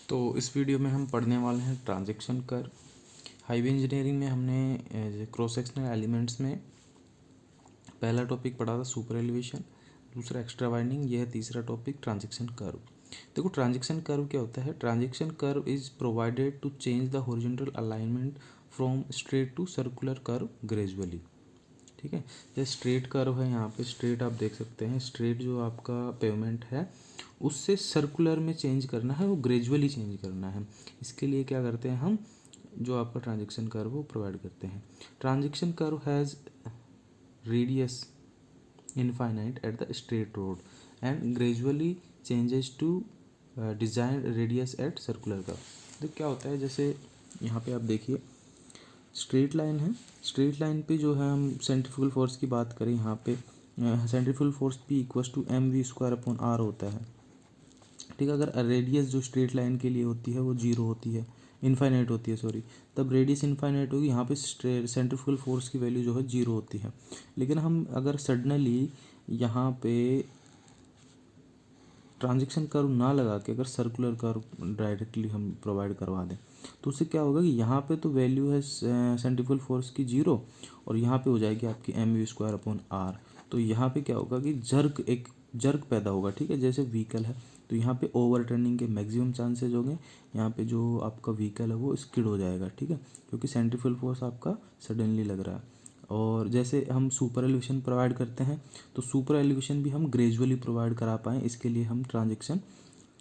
तो इस वीडियो में हम पढ़ने वाले हैं ट्रांजैक्शन कर्व। हाईवे इंजीनियरिंग में हमने क्रॉस सेक्शनल एलिमेंट्स में पहला टॉपिक पढ़ा था सुपर एलिवेशन, दूसरा एक्स्ट्रा वाइंडिंग, यह है तीसरा टॉपिक ट्रांजैक्शन कर्व। देखो ट्रांजैक्शन कर्व क्या होता है। Transition curve is provided to change the horizontal alignment from straight to circular curve gradually. ठीक है, जैसे स्ट्रेट कर्व है, यहाँ पे स्ट्रेट आप देख सकते हैं, स्ट्रेट जो आपका पेवमेंट है उससे सर्कुलर में चेंज करना है, वो ग्रेजुअली चेंज करना है। इसके लिए क्या करते हैं हम, जो आपका ट्रांजैक्शन कर्व वो प्रोवाइड करते हैं। Transition curve has radius infinite at the straight road and gradually changes to design radius at circular curve. तो क्या होता है, जैसे यहाँ पे आप देखिए स्ट्रेट लाइन है, स्ट्रेट लाइन पे जो है हम सेंट्रीफ्यूगल फोर्स की बात करें, यहाँ पे centrifugal force P equals to mv² होता है। ठीक है, अगर रेडियस जो स्ट्रेट लाइन के लिए होती है वो जीरो होती है, इनफाइनाइट होती है सॉरी, तब रेडियस इनफाइनाइट होगी, यहाँ पे सेंट्रीफ्यूगल फोर्स की वैल्यू जो है जीरो होती है। लेकिन हम अगर सडनली यहाँ पे ट्रांजैक्शन कर्व ना लगा के अगर सर्कुलर कर्व डायरेक्टली हम प्रोवाइड करवा दें तो उससे क्या होगा कि यहाँ पे तो वैल्यू है सेंट्रीफ्यूगल फोर्स की जीरो और यहाँ पे हो जाएगी आपकी mv²/r। तो यहाँ पे क्या होगा कि एक जर्क पैदा होगा। ठीक है, जैसे व्हीकल है तो यहाँ पे ओवरटर्निंग के मैक्सिमम चांसेस होंगे, यहाँ पे जो आपका व्हीकल है वो स्किड हो जाएगा। ठीक है, क्योंकि सेंट्रीफ्यूगल फोर्स आपका सडनली लग रहा है। और जैसे हम सुपर एलिवेशन प्रोवाइड करते हैं तो सुपर एलिवेशन भी हम ग्रेजुअली प्रोवाइड करा पाएँ, इसके लिए हम ट्रांजैक्शन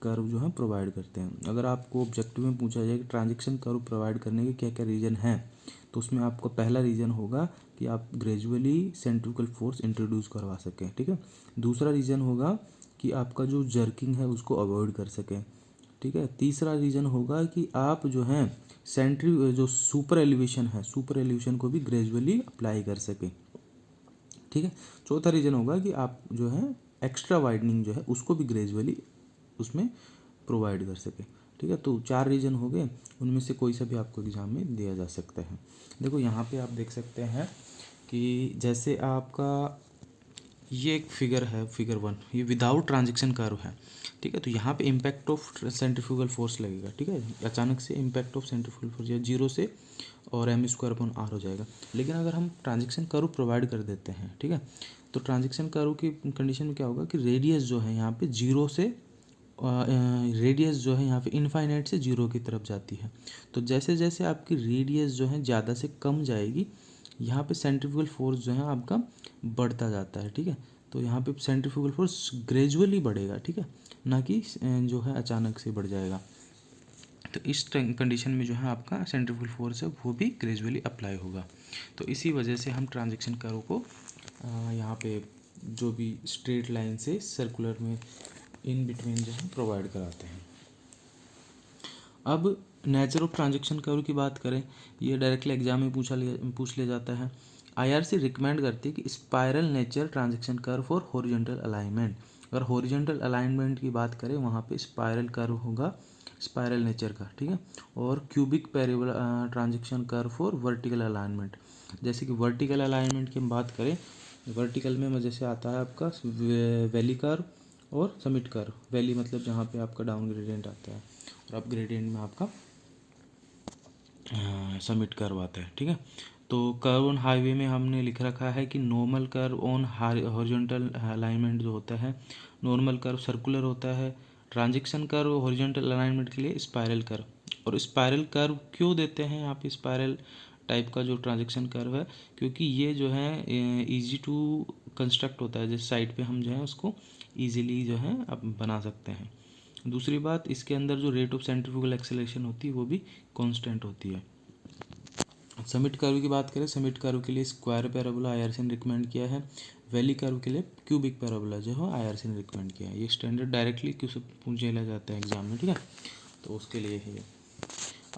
कर्व जो है प्रोवाइड करते हैं। अगर आपको ऑब्जेक्टिव में पूछा जाए कि ट्रांजैक्शन कर्व प्रोवाइड करने के क्या क्या रीज़न हैं, तो उसमें आपका पहला रीज़न होगा कि आप ग्रेजुअली सेंट्रीफ्यूगल फोर्स इंट्रोड्यूस करवा सकें। ठीक है, दूसरा रीज़न होगा कि आपका जो जर्किंग है उसको अवॉइड कर सकें। ठीक है, तीसरा रीज़न होगा कि आप जो हैं जो सुपर एलिवेशन है, सुपर एलिवेशन को भी ग्रेजुअली अप्लाई कर सकें। ठीक है, चौथा रीज़न होगा कि आप जो है एक्स्ट्रा वाइडनिंग जो है उसको भी ग्रेजुअली उसमें प्रोवाइड कर सकें। ठीक है, तो चार रीज़न हो गए, उनमें से कोई सा भी आपको एग्ज़ाम में दिया जा सकता है। देखो यहाँ पे आप देख सकते हैं कि जैसे आपका ये एक फिगर है, फिगर 1, ये विदाउट ट्रांजैक्शन कर्व है। ठीक है, तो यहाँ पे इम्पैक्ट ऑफ सेंट्रीफ्यूगल फोर्स लगेगा। ठीक है, अचानक से इम्पैक्ट ऑफ सेंट्रीफ्यूगल फोर्स या जीरो से और mv²/r हो जाएगा। लेकिन अगर हम ट्रांजैक्शन कर्व प्रोवाइड कर देते हैं, ठीक है, तो ट्रांजैक्शन कर्व की कंडीशन में क्या होगा कि रेडियस जो है यहाँ पे जीरो से रेडियस जो है यहाँ पे इनफाइनाइट से जीरो की तरफ जाती है। तो जैसे जैसे आपकी रेडियस जो है ज़्यादा से कम जाएगी, यहाँ पे सेंट्रीफ्यूगल फोर्स जो है आपका बढ़ता जाता है। ठीक है, तो यहाँ पे सेंट्रीफ्यूगल फोर्स ग्रेजुअली बढ़ेगा। ठीक है, ना कि जो है अचानक से बढ़ जाएगा। तो इस कंडीशन में जो है आपका सेंट्रीफ्यूगल फोर्स है वो भी ग्रेजुअली अप्लाई होगा। तो इसी वजह से हम ट्रांजैक्शन कर्व को यहाँ पे जो भी स्ट्रेट लाइन से सर्कुलर में इन बिटवीन जो है प्रोवाइड कराते हैं। अब नेचर ऑफ ट्रांजैक्शन कर्व की बात करें, ये डायरेक्टली एग्जाम में पूछ लिया जाता है। IRC रिकमेंड करती है कि spiral nature transaction curve for horizontal alignment. अगर हॉरिजॉन्टल अलाइनमेंट की बात करें वहाँ पे स्पायरल कर्व होगा, स्पायरल नेचर का। ठीक है, और cubic parable transaction curve for vertical alignment. जैसे कि वर्टिकल अलाइनमेंट की हम बात करें, वर्टिकल में जैसे आता है आपका वैली कर्व और समिट कर्व। वैली मतलब जहाँ पे आपका डाउन ग्रेडियंट आता है और अप ग्रेडियंट में आपका समिट कर्व आता है। ठीक है, तो कर्व ऑन हाईवे में हमने लिख रखा है कि normal curve on horizontal alignment जो होता है, नॉर्मल कर्व सर्कुलर होता है। ट्रांजैक्शन कर्व हॉरिजॉन्टल अलाइनमेंट के लिए स्पायरल कर्व। और स्पायरल कर्व क्यों देते हैं यहाँ पे स्पायरल टाइप का जो ट्रांजैक्शन कर्व है, क्योंकि ये जो है इजी टू कंस्ट्रक्ट होता है, जिस साइड पे हम जो है उसको ईजिली जो है अब बना सकते हैं। दूसरी बात, इसके अंदर जो रेट ऑफ सेंट्रीफ्यूगल एक्सेलरेशन होती है वो भी कांस्टेंट होती है। समिट कर्व की बात करें, समिट कर्व के लिए स्क्वायर पैराबोला IRC ने रिकमेंड किया है। वैली कर्व के लिए क्यूबिक पैराबोला जो है IRC ने रिकमेंड किया है। ये स्टैंडर्ड डायरेक्टली क्यों पूछा जाता है एग्जाम में। ठीक है, तो उसके लिए है ये।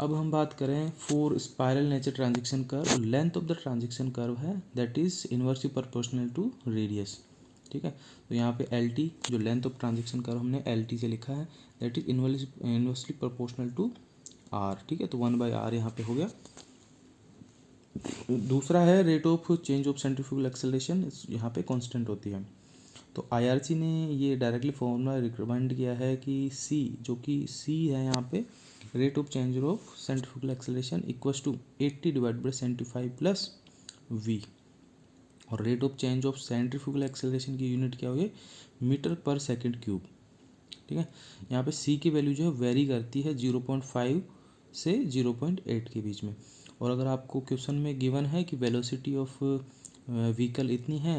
अब हम बात करें for spiral nature transaction curve, length of the transaction curve है that is inversely proportional to radius. ठीक है, तो यहाँ पे LT जो लेंथ ऑफ ट्रांजैक्शन कर्व हमने LT से लिखा है, that is inversely proportional to R। ठीक है, तो 1/r यहाँ पे हो गया। दूसरा है rate of change of centrifugal acceleration, यहाँ पे कांस्टेंट होती है। तो आईआरसी ने ये डायरेक्टली फॉर्मूला रिकमेंड किया है कि सी, जो कि सी है यहाँ पे, rate of change of centrifugal acceleration equals to 80 divide by 75 plus V, और rate of change of centrifugal acceleration की यूनिट क्या होगी, मीटर पर सेकंड क्यूब। ठीक है, यहाँ पे सी की वैल्यू जो है वेरी करती है 0.5 से 0.8 के बीच में। और अगर आपको क्वेश्चन में गिवन है कि वेलोसिटी ऑफ व्हीकल इतनी है,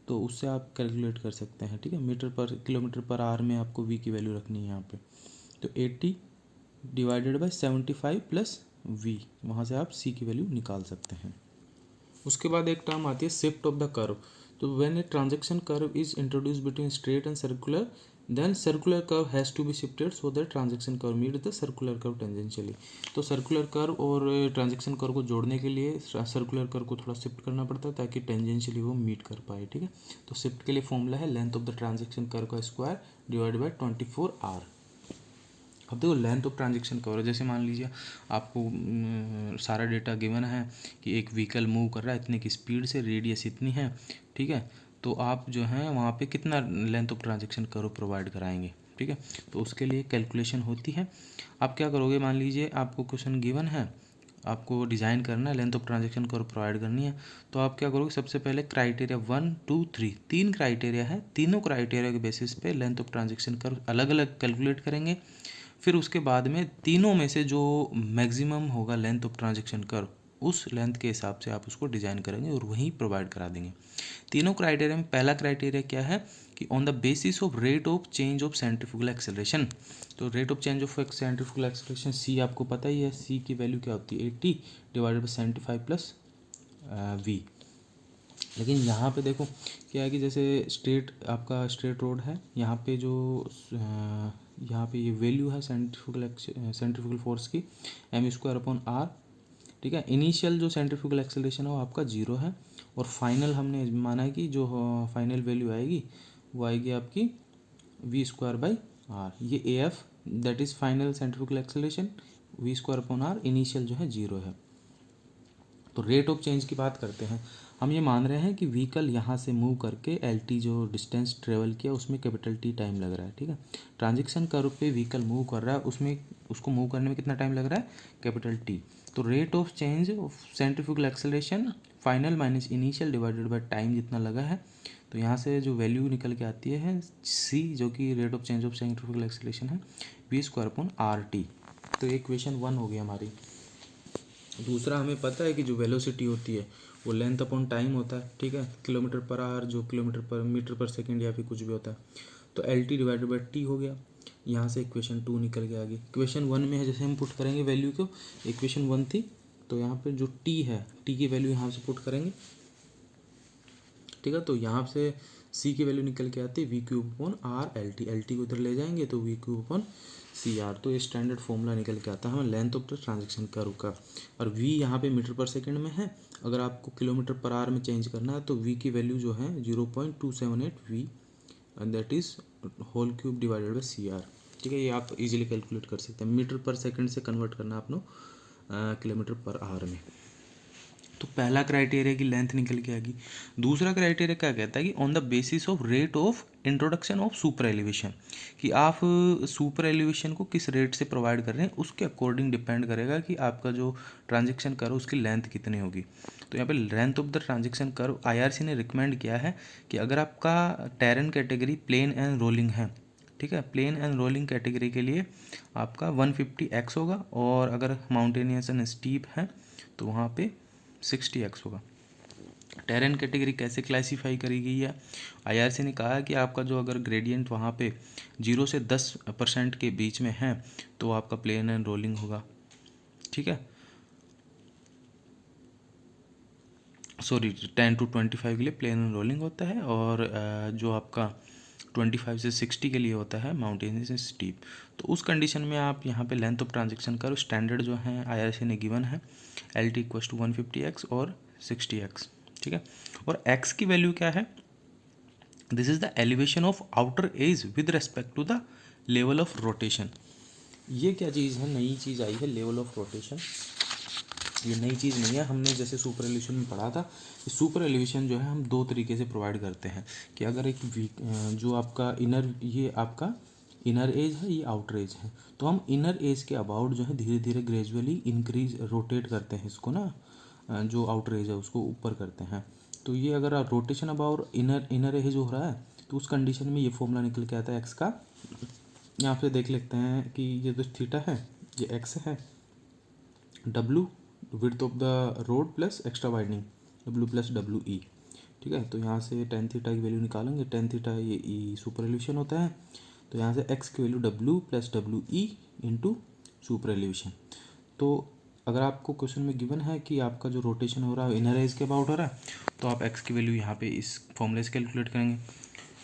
तो उससे आप कैलकुलेट कर सकते हैं। ठीक है, मीटर पर किलोमीटर पर आवर में आपको वी की वैल्यू रखनी है यहाँ पे। तो 80 डिवाइडेड बाई 75 प्लस वी, वहाँ से आप सी की वैल्यू निकाल सकते हैं। उसके बाद एक टर्म आती है शिफ्ट ऑफ द कर्व। तो when a transition curve is introduce between straight and circular, then circular curve has to be shifted so that transition curve meet the circular curve tangentially. तो circular curve और transition curve को जोड़ने के लिए circular curve को थोड़ा shift करना पड़ता है ताकि टेंजेंशियली वो मीट कर पाए। ठीक है, तो शिफ्ट के लिए फॉर्मूला है length of the transaction curve का स्क्वायर डिवाइड बाई 24 आर। अब देखो लेंथ ऑफ ट्रांजैक्शन कर्व, जैसे मान लीजिए आपको सारा डेटा गिवन है कि एक व्हीकल मूव कर रहा है इतने की स्पीड से, रेडियस इतनी है। ठीक है, तो आप जो है वहाँ पे कितना length of transaction curve provide कराएंगे। ठीक है, तो उसके लिए कैलकुलेशन होती है। आप क्या करोगे, मान लीजिए आपको क्वेश्चन गिवन है, आपको डिज़ाइन करना है, length of transaction curve provide करनी है। तो आप क्या करोगे, सबसे पहले क्राइटेरिया 1, 2, 3, 3 क्राइटेरिया है, तीनों क्राइटेरिया के बेसिस पे लेंथ ऑफ ट्रांजैक्शन कर्व अलग अलग कैलकुलेट करेंगे। फिर उसके बाद में तीनों में से जो मैक्सिमम होगा लेंथ ऑफ ट्रांजैक्शन कर्व, उस लेंथ के हिसाब से आप उसको डिज़ाइन करेंगे और वहीं प्रोवाइड करा देंगे। तीनों क्राइटेरिया में पहला क्राइटेरिया क्या है कि on the basis of rate of change of centrifugal acceleration. तो rate of change of centrifugal acceleration C आपको पता ही है, सी की वैल्यू क्या होती है 80 डिवाइडेड बाई 75 प्लस वी। लेकिन यहाँ पे देखो क्या है कि जैसे आपका स्ट्रेट रोड है, यहाँ पे जो यहाँ पे ये वैल्यू है सेंट्रीफ्यूगल फोर्स की m²/r। ठीक है, इनिशियल जो सेंट्रीफ्यूगल एक्सेलरेशन है वो आपका 0 है, और फाइनल हमने माना है कि जो फाइनल वैल्यू आएगी वो आएगी आपकी v²/r। ये AF that is final centrifugal acceleration, v²/r initial जो है 0 है। तो रेट ऑफ चेंज की बात करते हैं, हम ये मान रहे हैं कि व्हीकल यहाँ से मूव करके LT जो डिस्टेंस ट्रेवल किया उसमें कैपिटल T टाइम लग रहा है। ठीक है, ट्रांजैक्शन कर्व पे व्हीकल मूव कर रहा है, उसमें उसको मूव करने में कितना टाइम लग रहा है, कैपिटल T। तो rate of change of centrifugal acceleration final minus initial divided by time जितना लगा है, तो यहाँ से जो वैल्यू निकल के आती है C, जो कि rate of change of centrifugal acceleration है, v²/rt। तो ये इक्वेशन 1 हो गई हमारी। दूसरा, हमें पता है कि जो वेलोसिटी होती है वो लेंथ अपॉन टाइम होता है। ठीक है, किलोमीटर पर आवर जो किलोमीटर पर मीटर पर सेकंड या फिर कुछ भी होता है, तो LT डिवाइडेड बाई T हो गया। यहाँ से इक्वेशन 2 निकल के आ गई। इक्वेशन 1 में है, जैसे हम पुट करेंगे वैल्यू को, इक्वेशन 1 थी, तो यहाँ पे जो T है, T की वैल्यू यहाँ से पुट करेंगे। ठीक है, तो यहाँ से C की वैल्यू निकल के आती है v³/r LT, LT को इधर ले जाएंगे तो v³/CR। तो ये स्टैंडर्ड फॉर्मूला निकल के आता है हमें length of the transaction curve का। और v यहाँ पे मीटर पर सेकंड में है, अगर आपको किलोमीटर पर आवर में चेंज करना है तो v की वैल्यू जो है 0.278 v, that is whole cube divided by CR। ठीक है, ये आप इजीली कैलकुलेट कर सकते हैं। मीटर पर सेकंड से कन्वर्ट करना है आपको किलोमीटर पर आवर में। तो पहला क्राइटेरिया की लेंथ निकल के आएगी। दूसरा क्राइटेरिया क्या कहता है कि on the basis of rate of introduction of super elevation, कि आप सुपर एलिवेशन को किस रेट से प्रोवाइड कर रहे हैं उसके अकॉर्डिंग डिपेंड करेगा कि आपका जो ट्रांजैक्शन कर्व उसकी लेंथ कितनी होगी। तो यहाँ पे length of the transaction curve IRC ने रिकमेंड किया है कि अगर आपका terrain category plain and rolling है, ठीक है, प्लेन एंड रोलिंग कैटेगरी के लिए आपका 150x होगा, और अगर माउंटेनियस एंड स्टीप है तो वहाँ पे 60x होगा। टेरेन कैटेगरी कैसे क्लासीफाई करी गई है, IRC ने कहा है कि आपका जो अगर ग्रेडियंट वहाँ पे 0 से 10% के बीच में है तो आपका प्लेन एंड रोलिंग होगा। ठीक है, सॉरी 10 to 25 के लिए प्लेन एंड रोलिंग होता है, और जो आपका 25 से 60 के लिए होता है माउंटेनियस से स्टीप। तो उस कंडीशन में आप यहाँ पे length of transaction curve standard जो है IRC ने गिवन है LT = 150x और 60x। ठीक है, और x की वैल्यू क्या है, this is the elevation of outer edge with respect to the level of rotation. ये क्या चीज़ है, नई चीज़ आई है लेवल ऑफ रोटेशन। ये नई चीज़ नहीं है, हमने जैसे सुपर एलिवेशन में पढ़ा था। सुपर एलिवेशन जो है हम दो तरीके से प्रोवाइड करते हैं कि अगर एक जो आपका इनर, ये आपका इनर एज है, ये आउटर एज है, तो हम इनर एज के अबाउट जो है धीरे धीरे ग्रेजुअली इंक्रीज रोटेट करते हैं इसको ना, जो आउटर एज है उसको ऊपर करते हैं। तो ये अगर रोटेशन अबाउट इनर एज हो रहा है तो उस कंडीशन में ये फॉर्मूला निकल के आता है एक्स का। यहाँ पे देख लेते हैं कि ये जो थीटा है ये एक्स है, W width of the road plus extra widening W plus W E. ठीक है, तो यहाँ से टेन थीटा की वैल्यू निकालेंगे, टेन थीटा ये ई सुपर एलिवेशन होता है, तो यहाँ से एक्स की value W plus W E into super elevation. तो अगर आपको क्वेश्चन में गिवन है कि आपका जो रोटेशन हो रहा है इनर एज के अबाउट हो रहा है, तो आप एक्स की वैल्यू यहाँ पे इस फॉर्मूले से कैलकुलेट करेंगे।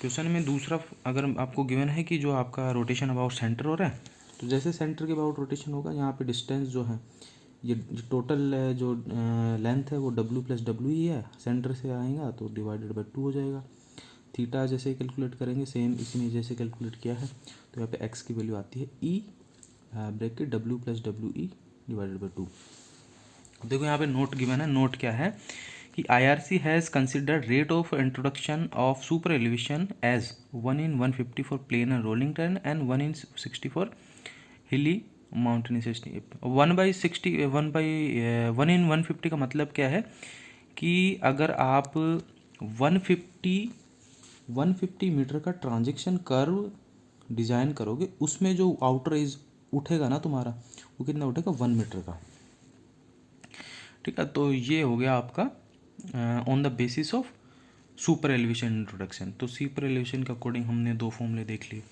क्वेश्चन में दूसरा अगर आपको गिवन है कि जो आपका रोटेशन अबाउट सेंटर हो रहा है, तो जैसे सेंटर के अबाउट रोटेशन होगा, यहाँ पे डिस्टेंस जो है ये टोटल जो लेंथ है वो डब्लू प्लस डब्लू ही है, सेंटर से आएगा तो डिवाइडेड बाई 2 हो जाएगा। थीटा जैसे कैलकुलेट करेंगे सेम इसमें जैसे कैलकुलेट किया है, तो यहाँ पे एक्स की वैल्यू आती है E bracket W plus W E divided by 2। देखो यहाँ पे नोट गिवन है, नोट क्या है कि IRC has considered rate of introduction of super elevation as 1:150 for plain and rolling terrain and 1:60 for hilly mountainous steep. 1/60 1/150 का मतलब क्या है कि अगर आप 150 मीटर का ट्रांजेक्शन कर्व डिज़ाइन करोगे, उसमें जो आउटर एज उठेगा ना तुम्हारा, वो कितना उठेगा 1 मीटर का। ठीक है, तो ये हो गया आपका on the basis of super elevation introduction. तो सुपर एलिवेशन के अकॉर्डिंग हमने दो फॉर्मूले देख लिए।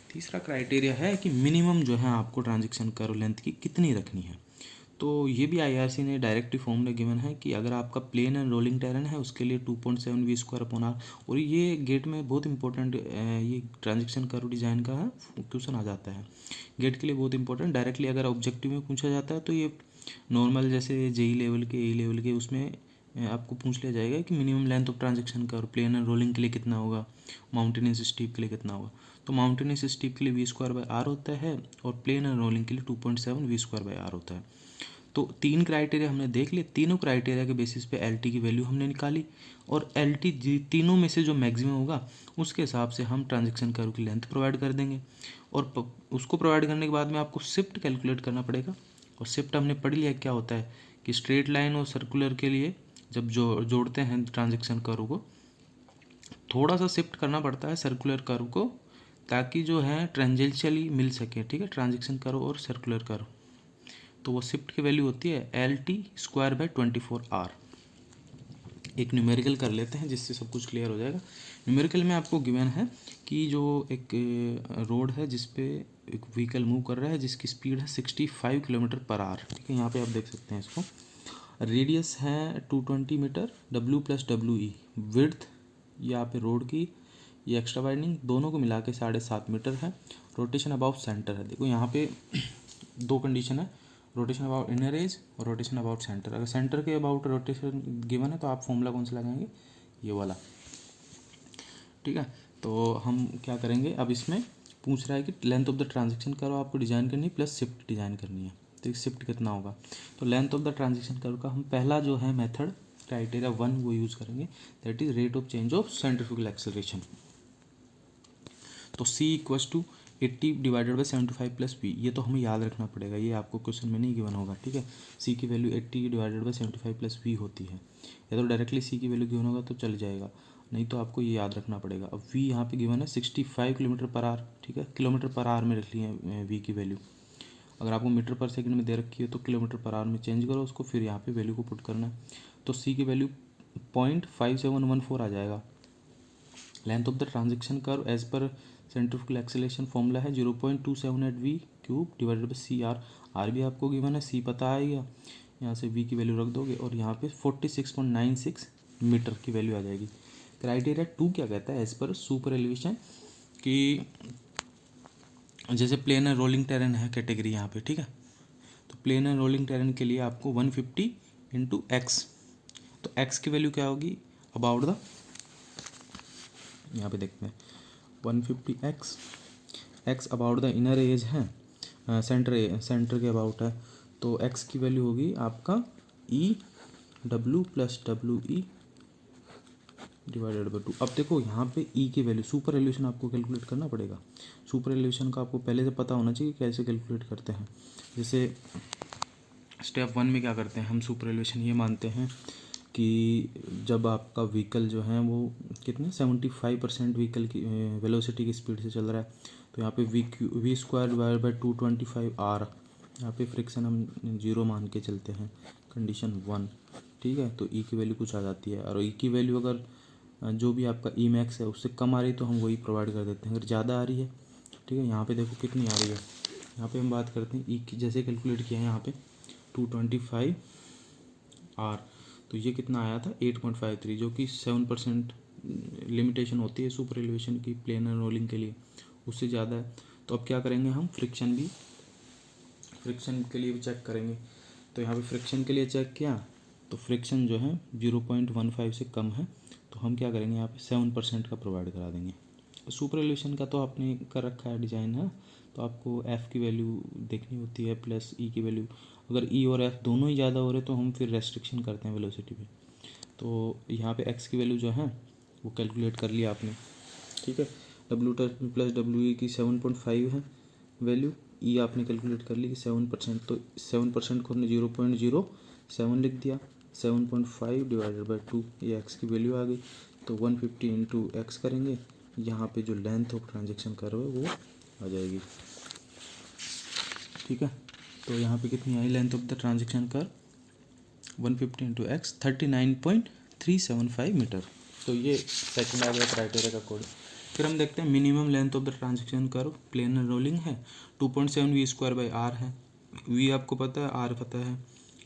तीसरा क्राइटेरिया है कि मिनिमम जो है आपको ट्रांजेक्शन कर्व लेंथ की कितनी रखनी है। तो ये भी IRC ने डायरेक्टली फॉर्मूला गिवन है कि अगर आपका प्लेन एंड रोलिंग टेरेन है उसके लिए 2.7 v² और ये गेट में बहुत इंपॉर्टेंट ये ट्रांजेक्शन कर्व डिज़ाइन का है क्वेश्चन आ जाता है, गेट के लिए बहुत इंपॉर्टेंट। डायरेक्टली अगर ऑब्जेक्टिव में पूछा जाता है तो ये नॉर्मल जैसे JEE लेवल के ए लेवल के उसमें आपको पूछ लिया जाएगा कि minimum length of transition curve plain and rolling के लिए कितना होगा, माउंटेनियस स्टीप के लिए कितना होगा। तो माउंटेनियस स्टीप के लिए v² होता है और प्लेन एंड रोलिंग के लिए 2.7 v² होता है। तो 3 क्राइटेरिया हमने देख लिए, तीनों क्राइटेरिया के बेसिस पे LT की वैल्यू हमने निकाली और LT तीनों में से जो मैक्सिमम होगा उसके हिसाब से हम ट्रांजेक्शन कर्व की लेंथ प्रोवाइड कर देंगे। और उसको प्रोवाइड करने के बाद में आपको शिफ्ट कैलकुलेट करना पड़ेगा। और शिफ्ट हमने पढ़ लिया क्या होता है कि स्ट्रेट लाइन और सर्कुलर के लिए जब जोड़ते हैं ट्रांजेक्शन कर्व को, थोड़ा सा शिफ्ट करना पड़ता है सर्कुलर कर्व को, ताकि जो है ट्रेंजेंशियली मिल सके। ठीक है, ट्रांजेक्शन कर्व और सर्कुलर कर्व, तो वो शिफ्ट की वैल्यू होती है LT²/24R। एक न्यूमेरिकल कर लेते हैं जिससे सब कुछ क्लियर हो जाएगा। न्यूमेरिकल में आपको गिवन है कि जो एक रोड है जिस पे एक व्हीकल मूव कर रहा है जिसकी स्पीड है 65 km/h। ठीक है, यहाँ पे आप देख सकते हैं इसको। रेडियस है 220 metre, W plus W E. Width यहाँ पे रोड की, ये एक्स्ट्रा वाइडनिंग दोनों को मिला के 7.5 मीटर है। रोटेशन अबाउट सेंटर है। देखो यहाँ पे दो कंडीशन है, रोटेशन अबाउट इनर एज और रोटेशन अबाउट सेंटर। अगर सेंटर के अबाउट रोटेशन गिवन है तो आप फॉर्मूला कौन सा लगाएंगे, ये वाला। ठीक है, तो हम क्या करेंगे, अब इसमें पूछ रहा है कि length of the transaction curve आपको डिज़ाइन करनी है प्लस शिफ्ट डिज़ाइन करनी है, तो शिफ्ट कितना होगा। तो length of the transaction curve का हम पहला जो है मेथड क्राइटेरिया 1 वो यूज़ करेंगे, that is rate of change of centrifugal acceleration. तो C = 80 डिवाइडेड बाई 75 + v, ये तो हमें याद रखना पड़ेगा, ये आपको क्वेश्चन में नहीं गिवन होगा। ठीक है, C की वैल्यू 80 डिवाइडेड बाई 75 + v होती है। या तो डायरेक्टली C की वैल्यू गिवन होगा तो चल जाएगा, नहीं तो आपको ये याद रखना पड़ेगा। अब v यहाँ पे गिवन है 65 km/h। ठीक है, km/h में रख लिए v की वैल्यू। अगर आपको मीटर पर सेकंड में दे रखी है तो km/h में चेंज करो उसको, फिर यहाँ पे वैल्यू को पुट करना है। तो C की वैल्यू 0.5714 आ जाएगा। Length of the transaction curve as per centrifugal acceleration formula है 0.278 v³ divided by CR। R भी आपको गिवन है, C पता आएगा, यहाँ से v की वैल्यू रख दोगे और यहाँ पे 46.96 मीटर की वैल्यू आ जाएगी। क्राइटेरिया 2 क्या कहता है, एज पर सुपर एलिवेशन कि जैसे प्लेन एंड रोलिंग टेरेन है कैटेगरी यहाँ पे। ठीक है, तो प्लेन एंड रोलिंग टेरेन के लिए आपको 150 × x, तो x की वैल्यू क्या होगी अबाउट द, यहाँ पे देखते हैं 150 x about the inner as है, सेंटर के अबाउट है, तो x की वैल्यू होगी आपका E W plus W E divided by 2। अब देखो यहाँ पे ई की वैल्यू, सुपर एलिवेशन आपको कैलकुलेट करना पड़ेगा। सुपर एलिवेशन का आपको पहले से पता होना चाहिए कैसे कैलकुलेट करते हैं। जैसे स्टेप 1 में क्या करते हैं हम, सुपर एलिवेशन ये मानते हैं कि जब आपका व्हीकल जो है वो कितने 75% व्हीकल की वेलोसिटी की स्पीड से चल रहा है, तो यहाँ पे V square divide by 225 R, यहाँ पे फ्रिक्शन हम 0 मान के चलते हैं, कंडीशन 1। ठीक है, तो ई की वैल्यू कुछ आ जाती है, और ई की वैल्यू अगर जो भी आपका ई मैक्स है उससे कम आ रही है तो हम वही प्रोवाइड कर देते हैं। अगर ज़्यादा आ रही है, ठीक है, यहाँ पे देखो कितनी आ रही है, यहाँ पे हम बात करते हैं ई की, जैसे कैलकुलेट किया है यहाँ पे 225 आर, तो ये कितना आया था 8.53, जो कि 7% लिमिटेशन होती है सुपर एलिवेशन की प्लेन एंड रोलिंग के लिए, उससे ज़्यादा है। तो अब क्या करेंगे हम, फ्रिक्शन के लिए भी चेक करेंगे। तो यहाँ पे फ्रिक्शन के लिए चेक किया तो फ्रिक्शन जो है 0.15 से कम है, तो हम क्या करेंगे यहाँ पे 7% का प्रोवाइड करा देंगे। सुपर एलिवेशन का तो आपने कर रखा है डिज़ाइन है, तो आपको एफ़ की वैल्यू देखनी होती है प्लस ई की वैल्यू। अगर ई और एफ़ दोनों ही ज़्यादा हो रहे तो हम फिर रेस्ट्रिक्शन करते हैं वेलोसिटी पे। तो यहाँ पे एक्स की वैल्यू जो है वो कैलकुलेट कर लिया आपने, ठीक है। डब्ल्यू प्लस डब्ल्यू ई की 7.5 है वैल्यू, ई आपने कैलकुलेट कर ली कि 7%, तो 7% को हमने 0.07 लिख दिया, 7.5 डिवाइडेड बाई 2, ये एक्स की वैल्यू आ गई। तो 150 इंटू एक्स करेंगे, यहाँ पे जो लेंथ ऑफ ट्रांजेक्शन कर्व है वो आ जाएगी, ठीक है। तो यहाँ पे कितनी आई length of the transaction curve, 150 into X 39.375 metre. तो ये सेकंड आ गया क्राइटेरिया का कोड। फिर हम देखते हैं minimum length of the transaction curve, plain and rolling है, 2.7 वी स्क्वायर बाई आर है, वी आपको पता है, आर पता है,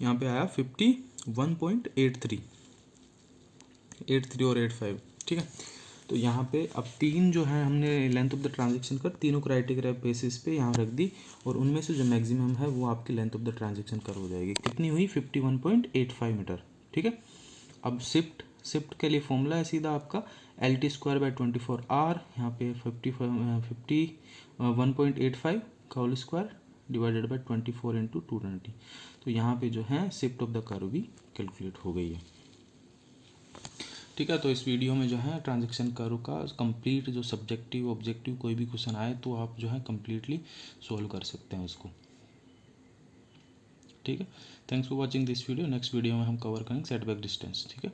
यहाँ पे आया 51.83 और 85, ठीक है। तो यहाँ पे अब तीन जो है हमने लेंथ ऑफ द ट्रांजेक्शन कर तीनों क्राइटेरिया बेसिस पे यहाँ रख दी, और उनमें से जो मैक्सिमम है वो आपकी लेंथ ऑफ द ट्रांजेक्शन कर हो जाएगी, कितनी हुई 51.85 मीटर, ठीक है। अब शिफ्ट के लिए फॉर्मूला है सीधा आपका LT स्क्वायर बाई 24 आर, यहाँ पे 51.85 का whole square divided by 24 into 220। तो यहाँ पे जो है शिफ्ट ऑफ द कर्व भी कैलकुलेट हो गई है, ठीक है। तो इस वीडियो में जो है ट्रांजैक्शन कर्व का कंप्लीट जो सब्जेक्टिव ऑब्जेक्टिव कोई भी क्वेश्चन आए तो आप जो है कंप्लीटली सॉल्व कर सकते हैं उसको, ठीक है। Thanks for watching this video. Next video में हम कवर करेंगे सेटबैक डिस्टेंस, ठीक है।